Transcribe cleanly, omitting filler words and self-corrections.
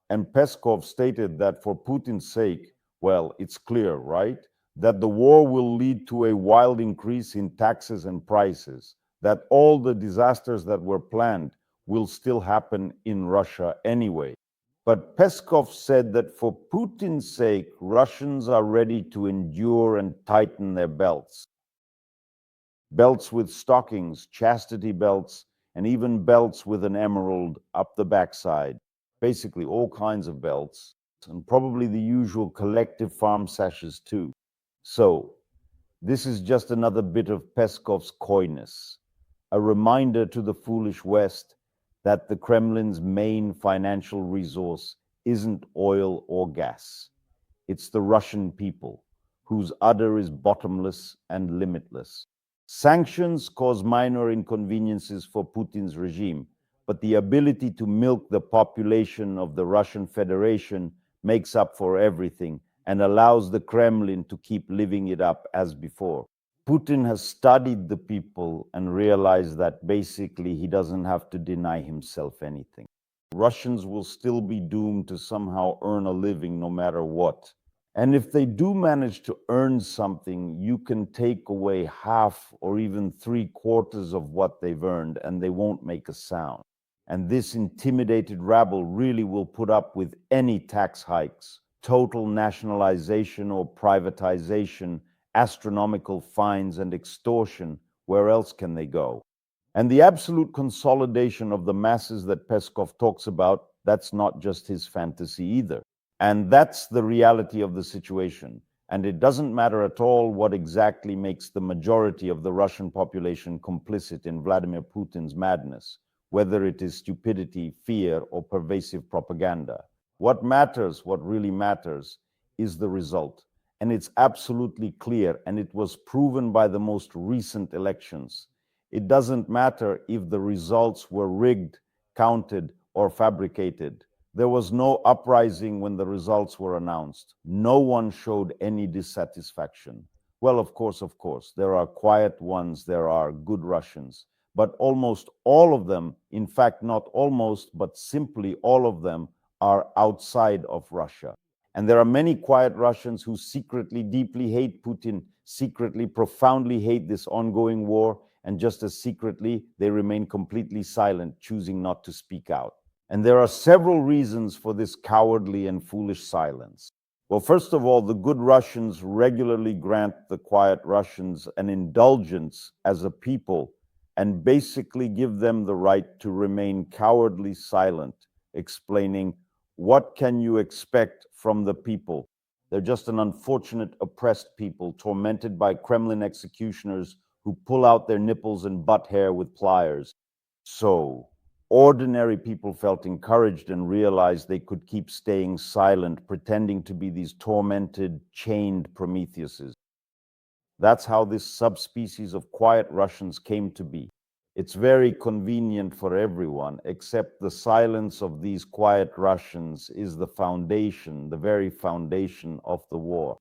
And Peskov stated that for Putin's sake, well, it's clear, right? That the war will lead to a wild increase in taxes and prices, that all the disasters that were planned will still happen in Russia anyway. But Peskov said that for Putin's sake, Russians are ready to endure and tighten their belts. Belts with stockings, chastity belts, and even belts with an emerald up the backside. Basically, all kinds of belts, and probably the usual collective farm sashes too. So, this is just another bit of Peskov's coyness, a reminder to the foolish West that the Kremlin's main financial resource isn't oil or gas. It's the Russian people, whose udder is bottomless and limitless. Sanctions cause minor inconveniences for Putin's regime, but the ability to milk the population of the Russian Federation makes up for everything and allows the Kremlin to keep living it up as before. Putin has studied the people and realized that basically he doesn't have to deny himself anything. Russians will still be doomed to somehow earn a living no matter what. And if they do manage to earn something, you can take away half or even 3/4 of what they've earned and they won't make a sound. And this intimidated rabble really will put up with any tax hikes, total nationalization or privatization, astronomical fines and extortion. Where else can they go? And the absolute consolidation of the masses that Peskov talks about, that's not just his fantasy either. And that's the reality of the situation. And it doesn't matter at all what exactly makes the majority of the Russian population complicit in Vladimir Putin's madness, whether it is stupidity, fear, or pervasive propaganda. What matters, what really matters, is the result. And it's absolutely clear, and it was proven by the most recent elections. It doesn't matter if the results were rigged, counted, or fabricated. There was no uprising when the results were announced. No one showed any dissatisfaction. Well, of course, there are quiet ones, there are good Russians, but almost all of them, in fact, not almost, but simply all of them, are outside of Russia. And there are many quiet Russians who secretly, deeply hate Putin, secretly, profoundly hate this ongoing war, and just as secretly, they remain completely silent, choosing not to speak out. And there are several reasons for this cowardly and foolish silence. Well, first of all, the good Russians regularly grant the quiet Russians an indulgence as a people and basically give them the right to remain cowardly silent, explaining, what can you expect from the people? They're just an unfortunate, oppressed people, tormented by Kremlin executioners who pull out their nipples and butt hair with pliers. So, ordinary people felt encouraged and realized they could keep staying silent, pretending to be these tormented, chained Prometheuses. That's how this subspecies of quiet Russians came to be. It's very convenient for everyone, except the silence of these quiet Russians is the foundation, the very foundation of the war.